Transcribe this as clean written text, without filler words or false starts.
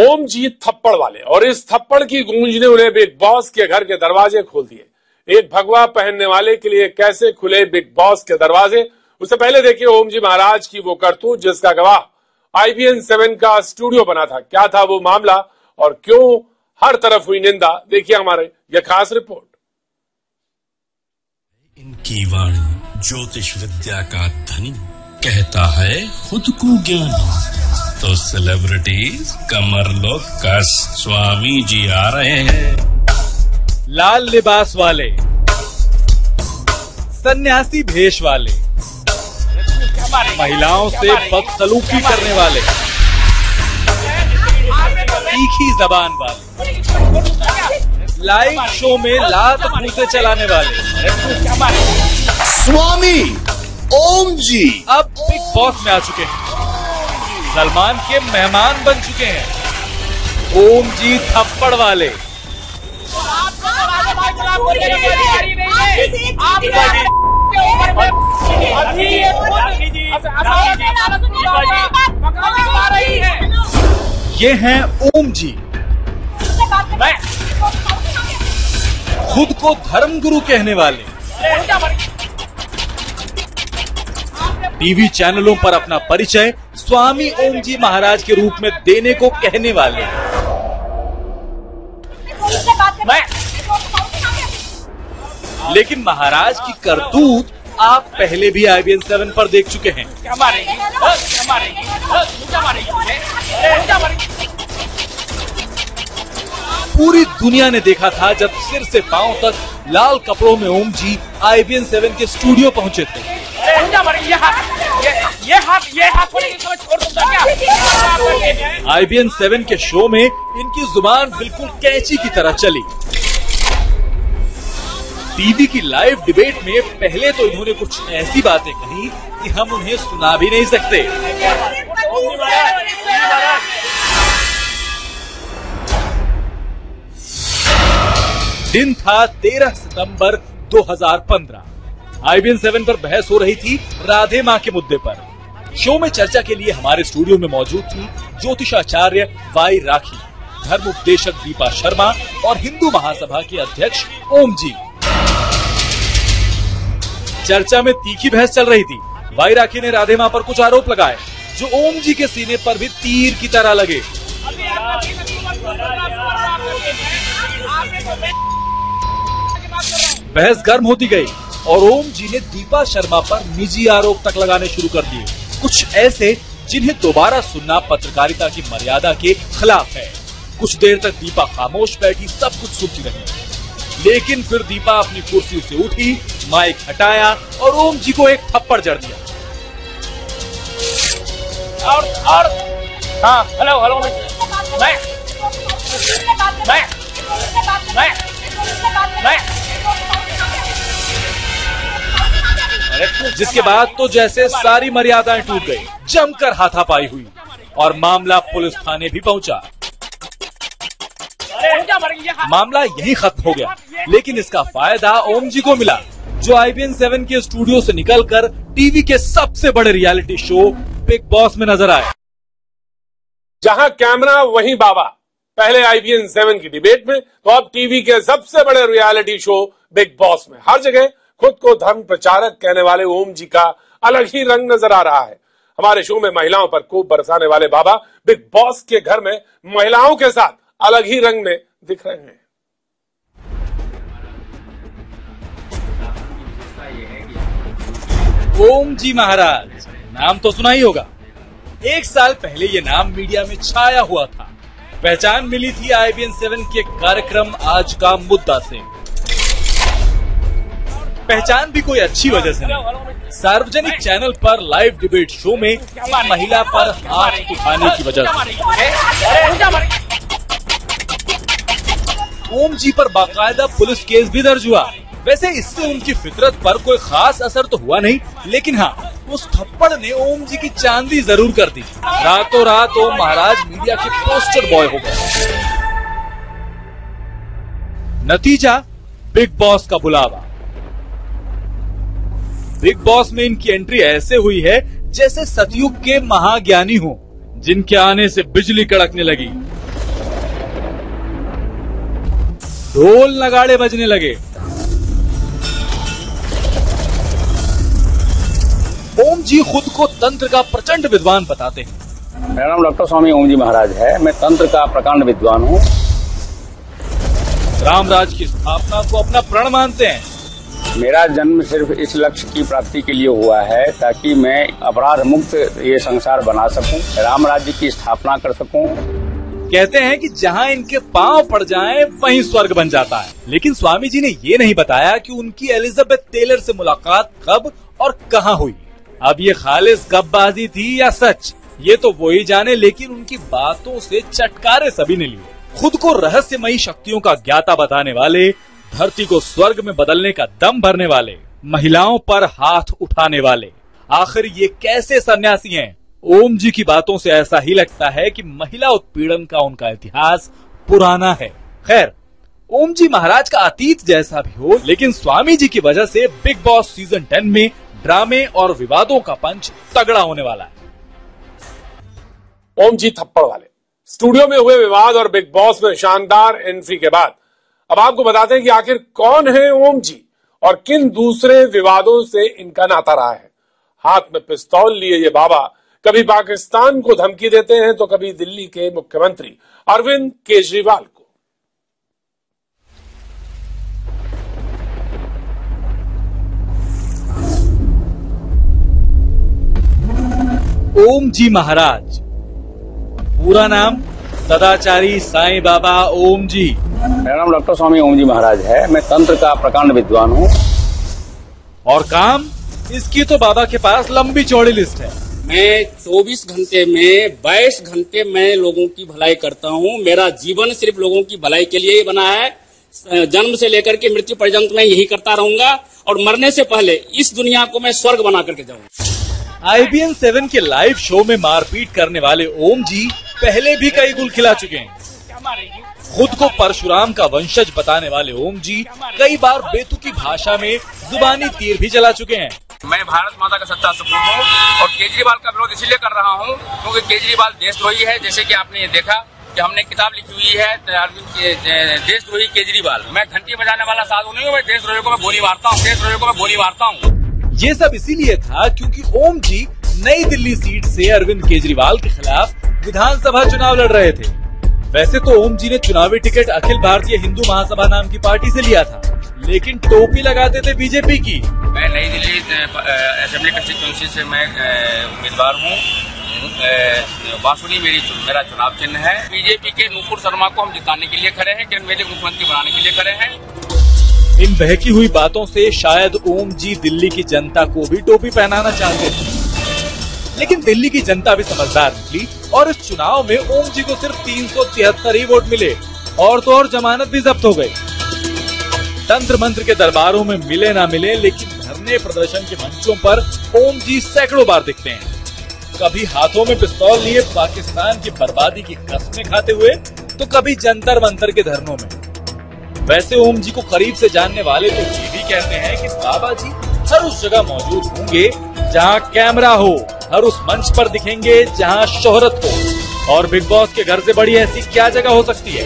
ओम जी थप्पड़ वाले, और इस थप्पड़ की गूंज ने उन्हें बिग बॉस के घर के दरवाजे खोल दिए। एक भगवा पहनने वाले के लिए कैसे खुले बिग बॉस के दरवाजे, उससे पहले देखिए ओम जी महाराज की वो करतूत जिसका गवाह IBN 7 का स्टूडियो बना था। क्या था वो मामला और क्यों हर तरफ हुई निंदा, देखिए हमारे ये खास रिपोर्ट। इनकी वाणी ज्योतिष विद्या का धनी, कहता है खुद को ज्ञानी। तो सेलिब्रिटीज कमर लो कस, स्वामी जी आ रहे हैं। लाल लिबास वाले, सन्यासी भेष वाले, महिलाओं से बदसलूकी करने वाले, तीखी जबान वाले, लाइव शो में लात फूसे चलाने वाले स्वामी ओम जी अब बिग बॉस में आ चुके हैं। सलमान के मेहमान बन चुके हैं। ओम जी थप्पड़ वाले। ये हैं ओम जी, खुद को धर्मगुरु कहने वाले, टीवी चैनलों पर अपना परिचय स्वामी ओम जी महाराज के रूप में देने को कहने वाले। लेकिन महाराज की करतूत आप पहले भी IBN 7 पर देख चुके हैं। पूरी दुनिया ने देखा था जब सिर से पांव तक लाल कपड़ों में ओम जी IBN 7 के स्टूडियो पहुंचे थे। IBN 7 के शो में इनकी जुबान बिल्कुल कैंची की तरह चली। टीवी की लाइव डिबेट में पहले तो इन्होंने कुछ ऐसी बातें कही कि हम उन्हें सुना भी नहीं सकते। दिन था 13 सितंबर 2015। IBN 7 पर बहस हो रही थी राधे मां के मुद्दे पर। शो में चर्चा के लिए हमारे स्टूडियो में मौजूद थी ज्योतिषाचार्य वाई राखी, धर्म उपदेशक दीपा शर्मा और हिंदू महासभा के अध्यक्ष ओम जी। चर्चा में तीखी बहस चल रही थी। वाई राखी ने राधे मां पर कुछ आरोप लगाए जो ओम जी के सीने पर भी तीर की तरह लगे। बहस गर्म होती गई और ओम जी ने दीपा शर्मा पर निजी आरोप तक लगाने शुरू कर दिए, कुछ ऐसे जिन्हें दोबारा सुनना पत्रकारिता की मर्यादा के खिलाफ है। कुछ देर तक दीपा खामोश बैठी सब कुछ सुनती रही, लेकिन फिर दीपा अपनी कुर्सी से उठी, माइक हटाया और ओम जी को एक थप्पड़ जड़ दिया। और हाँ, हेलो जिसके बाद तो जैसे सारी मर्यादाएं टूट गई, जमकर हाथापाई हुई और मामला पुलिस थाने भी पहुंचा। मामला यहीं खत्म हो गया, लेकिन इसका फायदा ओम जी को मिला जो IBN 7 के स्टूडियो से निकलकर टीवी के सबसे बड़े रियलिटी शो बिग बॉस में नजर आए। जहां कैमरा वहीं बाबा। पहले IBN 7 की डिबेट में, तो अब टीवी के सबसे बड़े रियलिटी शो बिग बॉस में। हर जगह खुद को धर्म प्रचारक कहने वाले ओम जी का अलग ही रंग नजर आ रहा है। हमारे शो में महिलाओं पर खूब बरसाने वाले बाबा बिग बॉस के घर में महिलाओं के साथ अलग ही रंग में दिख रहे हैं। ओम जी महाराज नाम तो सुना ही होगा। 1 साल पहले ये नाम मीडिया में छाया हुआ था। पहचान मिली थी IBN 7 के कार्यक्रम आज का मुद्दा से। पहचान भी कोई अच्छी वजह से नहीं, सार्वजनिक चैनल पर लाइव डिबेट शो में एक महिला पर हाथ उठाने की वजह से। ओम जी पर बाकायदा पुलिस केस भी दर्ज हुआ। वैसे इससे उनकी फितरत पर कोई खास असर तो हुआ नहीं, लेकिन हाँ, उस थप्पड़ ने ओम जी की चांदी जरूर कर दी। रातों रात ओम महाराज मीडिया के पोस्टर बॉय हो गए। नतीजा बिग बॉस का बुलावा। बिग बॉस में इनकी एंट्री ऐसे हुई है जैसे सतयुग के महाज्ञानी हो, जिनके आने से बिजली कड़कने लगी। ढोल नगाड़े बजने लगे। ओम जी खुद को तंत्र का प्रचंड विद्वान बताते हैं। मेरा नाम डॉक्टर स्वामी ओम जी महाराज है। मैं तंत्र का प्रकांड विद्वान हूँ। रामराज की स्थापना को अपना प्रण मानते हैं। मेरा जन्म सिर्फ इस लक्ष्य की प्राप्ति के लिए हुआ है ताकि मैं अपराध मुक्त ये संसार बना सकूं, राम राज्य की स्थापना कर सकूं। कहते हैं कि जहां इनके पांव पड़ जाएं वहीं स्वर्ग बन जाता है। लेकिन स्वामी जी ने ये नहीं बताया कि उनकी एलिजाबेथ टेलर से मुलाकात कब और कहां हुई। अब ये खालिस गपबाजी थी या सच, ये तो वो ही जाने, लेकिन उनकी बातों से चटकारे सभी ने लिए। खुद को रहस्यमयी शक्तियों का ज्ञाता बताने वाले, धरती को स्वर्ग में बदलने का दम भरने वाले, महिलाओं पर हाथ उठाने वाले, आखिर ये कैसे सन्यासी हैं? ओम जी की बातों से ऐसा ही लगता है कि महिला उत्पीड़न का उनका इतिहास पुराना है। खैर, ओम जी महाराज का अतीत जैसा भी हो, लेकिन स्वामी जी की वजह से बिग बॉस सीजन 10 में ड्रामे और विवादों का पंच तगड़ा होने वाला है। ओम जी थप्पड़ वाले स्टूडियो में हुए विवाद और बिग बॉस में शानदार एंट्री के बाद अब आपको बताते हैं कि आखिर कौन है ओम जी और किन दूसरे विवादों से इनका नाता रहा है। हाथ में पिस्तौल लिए ये बाबा कभी पाकिस्तान को धमकी देते हैं तो कभी दिल्ली के मुख्यमंत्री अरविंद केजरीवाल को। ओम जी महाराज, पूरा नाम सदाचारी साईं बाबा ओम जी। मेरा नाम डॉक्टर स्वामी ओम जी महाराज है। मैं तंत्र का प्रकांड विद्वान हूँ। और काम, इसकी तो बाबा के पास लंबी चौड़ी लिस्ट है। मैं 24 घंटे में 22 घंटे मैं लोगों की भलाई करता हूँ। मेरा जीवन सिर्फ लोगों की भलाई के लिए ही बना है। जन्म से लेकर के मृत्यु पर्यंत मैं यही करता रहूंगा और मरने से पहले इस दुनिया को मैं स्वर्ग बना करके जाऊंगा। IBN 7 के लाइव शो में मारपीट करने वाले ओम जी पहले भी कई गुल खिला चुके हैं। खुद को परशुराम का वंशज बताने वाले ओम जी कई बार बेतुकी भाषा में जुबानी तीर भी चला चुके हैं। मैं भारत माता का सच्चा सपूत हूँ और केजरीवाल का विरोध इसलिए कर रहा हूँ क्योंकि केजरीवाल देशद्रोही है। जैसे कि आपने ये देखा कि हमने किताब लिखी हुई है देशद्रोही केजरीवाल। मैं घंटी बजाने वाला साधु नहीं हूँ। मैं देशद्रोहियों को मैं गोली मारता हूँ। देशद्रोहियों को मैं गोली मारता हूँ। ये सब इसीलिए था क्योंकि ओम जी नई दिल्ली सीट से अरविंद केजरीवाल के खिलाफ विधानसभा चुनाव लड़ रहे थे। वैसे तो ओम जी ने चुनावी टिकट अखिल भारतीय हिंदू महासभा नाम की पार्टी से लिया था, लेकिन टोपी लगाते थे बीजेपी की। मैं नई दिल्ली असेंबली कंस्टिट्यूंसी से मैं उम्मीदवार हूँ। बांसुरी मेरा चुनाव चिन्ह है। बीजेपी के नूपुर शर्मा को हम जिताने के लिए खड़े हैं, किरण बेदी मुख्यमंत्री बनाने के लिए खड़े हैं। इन बहकी हुई बातों से शायद ओम जी दिल्ली की जनता को भी टोपी पहनाना चाहते थे, लेकिन दिल्ली की जनता भी समझदार निकली और इस चुनाव में ओम जी को सिर्फ 373 ही वोट मिले और तो और जमानत भी जब्त हो गई। तंत्र मंत्र के दरबारों में मिले ना मिले, लेकिन धरने प्रदर्शन के मंचों पर ओम जी सैकड़ों बार दिखते हैं। कभी हाथों में पिस्तौल लिए पाकिस्तान की बर्बादी की कस्में खाते हुए, तो कभी जंतर मंतर के धरनों में। वैसे ओम जी को करीब से जानने वाले तो ये भी कहते हैं कि बाबा जी हर उस जगह मौजूद होंगे जहां कैमरा हो, हर उस मंच पर दिखेंगे जहां शोहरत हो, और बिग बॉस के घर से बड़ी ऐसी क्या जगह हो सकती है।